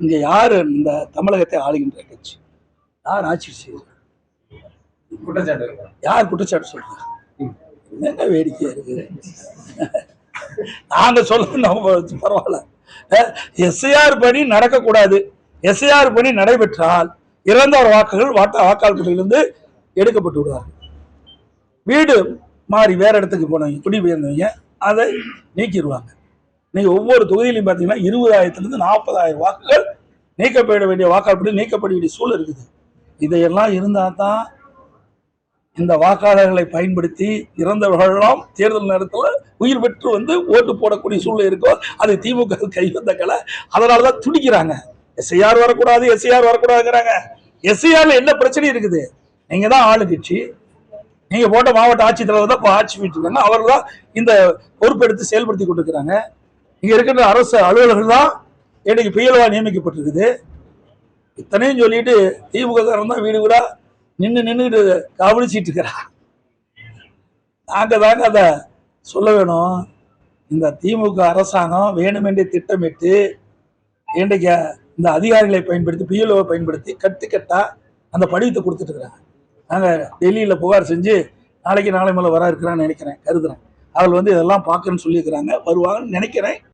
இங்க யாரு இந்த தமிழகத்தை ஆளுகின்ற கட்சி? யார் ஆட்சி செய்யறாங்க? யார் குற்றச்சாட்டு சொல்றாங்க? என்ன வேடிக்கையா இருக்கு. நாங்க சொல்ல பரவாயில்ல. எஸ்ஐஆர் பணி நடக்கக்கூடாது. எஸ்ஐஆர் பணி நடைபெற்றால் இறந்தவர் வாக்குகள் வாக்காளர் பட்டியலிருந்து எடுக்கப்பட்டு விடுவார்கள். வீடு மாறி வேற இடத்துக்கு போனவங்க, குடிபெயர்ந்தவங்க அதை நீக்கிடுவாங்க. நீங்க ஒவ்வொரு தொகுதியிலையும் பார்த்தீங்கன்னா 20,000 40,000 வாக்குகள் நீக்கப்பட வேண்டிய வாக்காளர் பட்டியல் நீக்கப்பட வேண்டிய சூழல் இருக்குது. இதையெல்லாம் இருந்தால் தான் இந்த வாக்காளர்களை பயன்படுத்தி இறந்தவர்களெல்லாம் தேர்தல் நேரத்தில் உயிர் பெற்று வந்து ஓட்டு போடக்கூடிய சூழ்நிலை இருக்கோ. அது திமுக கைவந்த கலை. அதனாலதான் துடிக்கிறாங்க. எஸ்ஐஆர் வரக்கூடாது, எஸ்ஐஆர் வரக்கூடாதுங்கிறாங்க. எஸ்ஐஆர்ல என்ன பிரச்சனை இருக்குது? நீங்க தான் ஆளுங்கட்சி, நீங்க போட்ட மாவட்ட ஆட்சித்தலைவர் தான் இப்போ ஆட்சி இருக்காங்க. அவர் தான் இந்த பொறுப்பெடுத்து செயல்படுத்தி கொண்டிருக்கிறாங்க. இங்க இருக்கிற அரசு அலுவலர்கள் தான் இன்னைக்கு பிஎல்ஓ நியமிக்கப்பட்டிருக்குது. இத்தனையும் சொல்லிட்டு திமுக காரன் தான் வீடு வீடா நின்றுட்டு கவனிச்சிட்டு இருக்கிறான். நாங்க தாங்க அதை சொல்ல வேணும். இந்த திமுக அரசாங்கம் வேணுமென்றே திட்டமிட்டு இன்றைக்கு இந்த அதிகாரிகளை பயன்படுத்தி பிஎல்ஓவை பயன்படுத்தி கட்டுக்கட்டா அந்த படிவத்தை கொடுத்துட்டு இருக்கிறாங்க. நாங்கள் டெல்லியில் புகார் செஞ்சு நாளை மேலே வர இருக்கிறான்னு நினைக்கிறேன், கருதுறேன். அவர்கள் வந்து இதெல்லாம் பார்க்கணும்னு சொல்லியிருக்கிறாங்க, வருவாங்கன்னு நினைக்கிறேன்.